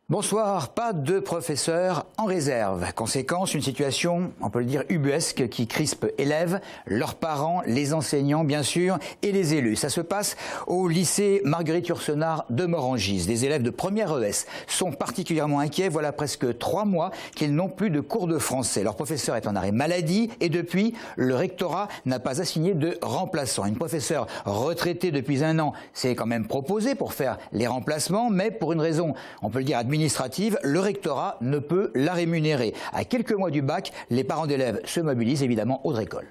Bonsoir, pas de professeurs en réserve. Conséquence, une situation, on peut le dire, ubuesque qui crispe élèves, leurs parents, les enseignants bien sûr et les élus. Ça se passe au lycée Marguerite Yourcenar de Morangis. Des élèves de première ES sont particulièrement inquiets. Voilà presque 3 mois qu'ils n'ont plus de cours de français. Leur professeur est en arrêt maladie et depuis, le rectorat n'a pas assigné de remplaçant. Une professeure retraitée depuis 1 an s'est quand même proposée pour faire les remplacements, mais pour une raison, on peut le dire, administrative, le rectorat ne peut la rémunérer. À quelques mois du bac, les parents d'élèves se mobilisent évidemment Audrey-Coll.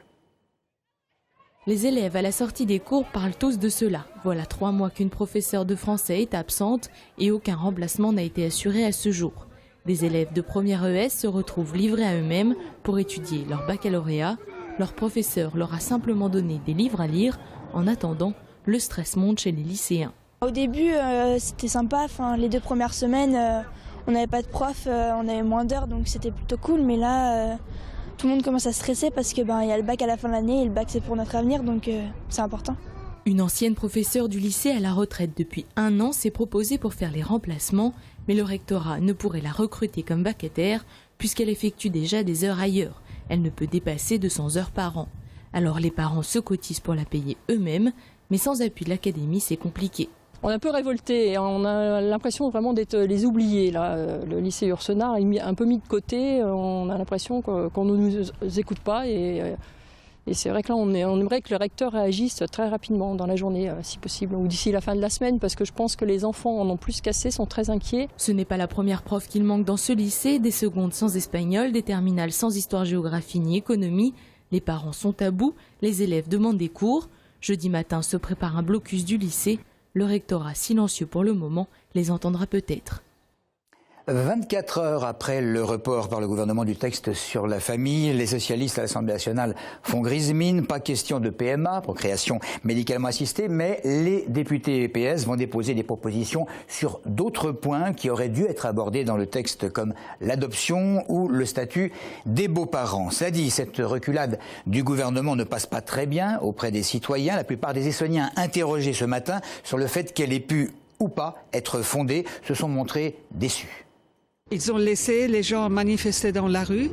Les élèves à la sortie des cours parlent tous de cela. Voilà 3 mois qu'une professeure de français est absente et aucun remplacement n'a été assuré à ce jour. Des élèves de première ES se retrouvent livrés à eux-mêmes pour étudier leur baccalauréat. Leur professeur leur a simplement donné des livres à lire. En attendant, le stress monte chez les lycéens. Au début, c'était sympa. Les 2 premières semaines, on n'avait pas de prof, on avait moins d'heures, donc c'était plutôt cool. Mais là, tout le monde commence à stresser parce que y a le bac à la fin de l'année et le bac c'est pour notre avenir, donc c'est important. Une ancienne professeure du lycée à la retraite depuis 1 an s'est proposée pour faire les remplacements, mais le rectorat ne pourrait la recruter comme vacataire puisqu'elle effectue déjà des heures ailleurs. Elle ne peut dépasser 200 heures par an. Alors les parents se cotisent pour la payer eux-mêmes, mais sans appui de l'académie, c'est compliqué. On est un peu révoltés, on a l'impression vraiment d'être les oubliés. Là. Le lycée Yourcenar est un peu mis de côté, on a l'impression qu'on ne nous écoute pas. Et c'est vrai que là, on aimerait que le recteur réagisse très rapidement dans la journée, si possible, ou d'ici la fin de la semaine, parce que je pense que les enfants en ont plus qu'assez, sont très inquiets. Ce n'est pas la première prof qu'il manque dans ce lycée, des secondes sans espagnol, des terminales sans histoire-géographie ni économie. Les parents sont à bout, les élèves demandent des cours. Jeudi matin se prépare un blocus du lycée. Le rectorat, silencieux pour le moment, les entendra peut-être. 24 heures après le report par le gouvernement du texte sur la famille, les socialistes à l'Assemblée nationale font grise mine. Pas question de PMA, procréation médicalement assistée, mais les députés PS vont déposer des propositions sur d'autres points qui auraient dû être abordés dans le texte, comme l'adoption ou le statut des beaux-parents. Cela dit, cette reculade du gouvernement ne passe pas très bien auprès des citoyens. La plupart des Essonniens interrogés ce matin sur le fait qu'elle ait pu ou pas être fondée se sont montrés déçus. Ils ont laissé les gens manifester dans la rue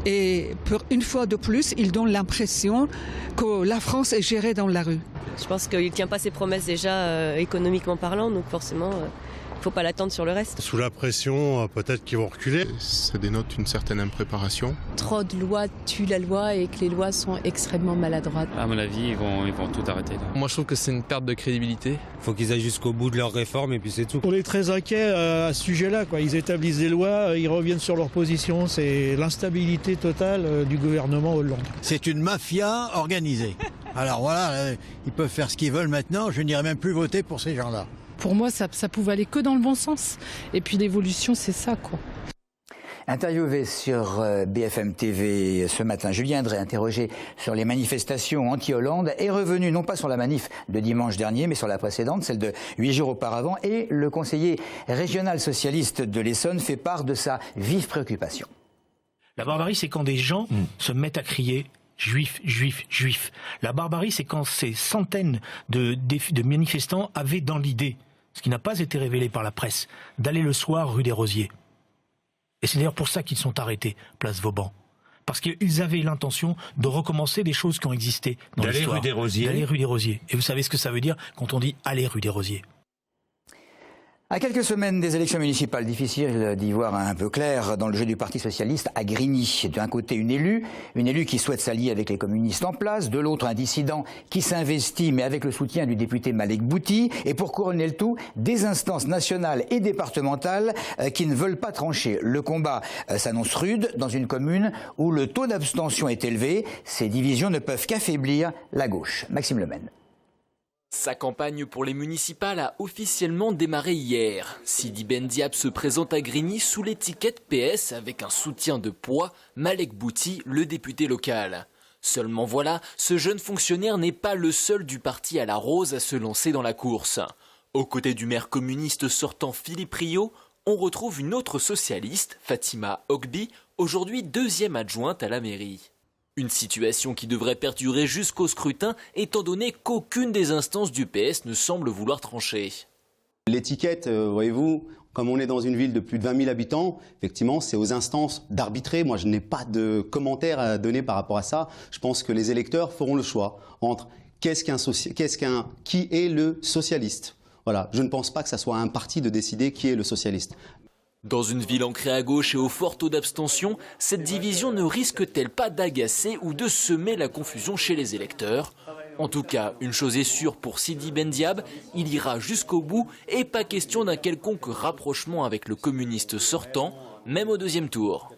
et pour une fois de plus, ils donnent l'impression que la France est gérée dans la rue. Je pense qu'il ne tient pas ses promesses déjà économiquement parlant, donc forcément, il ne faut pas l'attendre sur le reste. Sous la pression, peut-être qu'ils vont reculer. Ça dénote une certaine impréparation. Trop de lois tuent la loi et que les lois sont extrêmement maladroites. À mon avis, ils vont tout arrêter. Là. Moi, je trouve que c'est une perte de crédibilité. Il faut qu'ils aillent jusqu'au bout de leurs réformes et puis c'est tout. On est très inquiets à ce sujet-là. Ils établissent des lois, ils reviennent sur leur position. C'est l'instabilité totale du gouvernement Hollande. C'est une mafia organisée. Alors voilà, ils peuvent faire ce qu'ils veulent maintenant. Je n'irai même plus voter pour ces gens-là. Pour moi, ça pouvait aller que dans le bon sens. Et puis l'évolution, c'est ça, quoi. Interviewé sur BFM TV ce matin, Julien Drey, interrogé sur les manifestations anti-Hollande, est revenu non pas sur la manif de dimanche dernier, mais sur la précédente, celle de 8 jours auparavant. Et le conseiller régional socialiste de l'Essonne fait part de sa vive préoccupation. La barbarie, c'est quand des gens se mettent à crier « Juifs, juifs, juifs ». La barbarie, c'est quand ces centaines de manifestants avaient dans l'idée, ce qui n'a pas été révélé par la presse, d'aller le soir rue des Rosiers. Et c'est d'ailleurs pour ça qu'ils sont arrêtés, place Vauban. Parce qu'ils avaient l'intention de recommencer des choses qui ont existé dans l'histoire. D'aller rue des Rosiers. D'aller rue des Rosiers. Et vous savez ce que ça veut dire quand on dit « aller rue des Rosiers ». À quelques semaines des élections municipales, difficile d'y voir un peu clair dans le jeu du Parti socialiste à Grigny. D'un côté, une élue qui souhaite s'allier avec les communistes en place. De l'autre, un dissident qui s'investit, mais avec le soutien du député Malek Bouti. Et pour couronner le tout, des instances nationales et départementales qui ne veulent pas trancher. Le combat s'annonce rude dans une commune où le taux d'abstention est élevé. Ces divisions ne peuvent qu'affaiblir la gauche. Maxime Lemaine. Sa campagne pour les municipales a officiellement démarré hier. Sidi Ben Diab se présente à Grigny sous l'étiquette PS avec un soutien de poids, Malek Bouti, le député local. Seulement voilà, ce jeune fonctionnaire n'est pas le seul du parti à la rose à se lancer dans la course. Aux côtés du maire communiste sortant Philippe Rio, on retrouve une autre socialiste, Fatima Ogbi, aujourd'hui 2e adjointe à la mairie. Une situation qui devrait perdurer jusqu'au scrutin, étant donné qu'aucune des instances du PS ne semble vouloir trancher. L'étiquette, voyez-vous, comme on est dans une ville de plus de 20 000 habitants, effectivement, c'est aux instances d'arbitrer. Moi, je n'ai pas de commentaires à donner par rapport à ça. Je pense que les électeurs feront le choix entre qui est le socialiste. Voilà, je ne pense pas que ça soit à un parti de décider qui est le socialiste. Dans une ville ancrée à gauche et au fort taux d'abstention, cette division ne risque-t-elle pas d'agacer ou de semer la confusion chez les électeurs? En tout cas, une chose est sûre pour Sidi Ben Diab, il ira jusqu'au bout et pas question d'un quelconque rapprochement avec le communiste sortant, même au deuxième tour.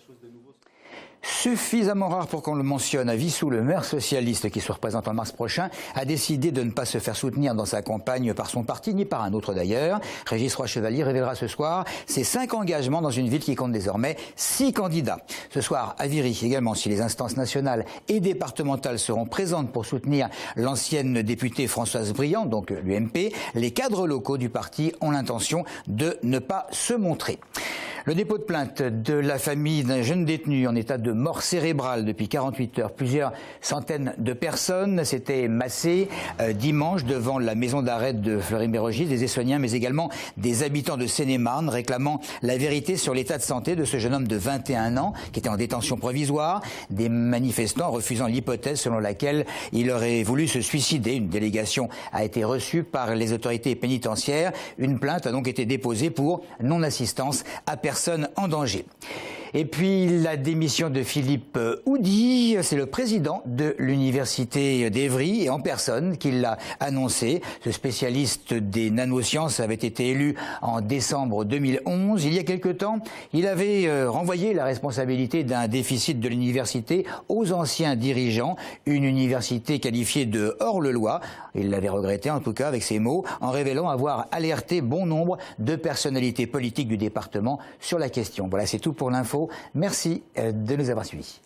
Suffisamment rare pour qu'on le mentionne, à Vissou, le maire socialiste qui se représente en mars prochain a décidé de ne pas se faire soutenir dans sa campagne par son parti, ni par un autre d'ailleurs. Régis Roy-Chevalier révélera ce soir ses 5 engagements dans une ville qui compte désormais 6 candidats. Ce soir, à Viry également, si les instances nationales et départementales seront présentes pour soutenir l'ancienne députée Françoise Briand, donc l'UMP, les cadres locaux du parti ont l'intention de ne pas se montrer. Le dépôt de plainte de la famille d'un jeune détenu en état de mort cérébrale depuis 48 heures. Plusieurs centaines de personnes s'étaient massées dimanche devant la maison d'arrêt de Fleury-Mérogis, des Essonniens, mais également des habitants de Seine-et-Marne, réclamant la vérité sur l'état de santé de ce jeune homme de 21 ans qui était en détention provisoire. Des manifestants refusant l'hypothèse selon laquelle il aurait voulu se suicider. Une délégation a été reçue par les autorités pénitentiaires. Une plainte a donc été déposée pour non-assistance à personne en danger. Et puis la démission de Philippe Houdy, c'est le président de l'université d'Evry et en personne qui l'a annoncé. Ce spécialiste des nanosciences avait été élu en décembre 2011. Il y a quelque temps, il avait renvoyé la responsabilité d'un déficit de l'université aux anciens dirigeants, une université qualifiée de hors-le-loi. Il l'avait regretté en tout cas avec ces mots, en révélant avoir alerté bon nombre de personnalités politiques du département sur la question. Voilà, c'est tout pour l'info. Merci de nous avoir suivis.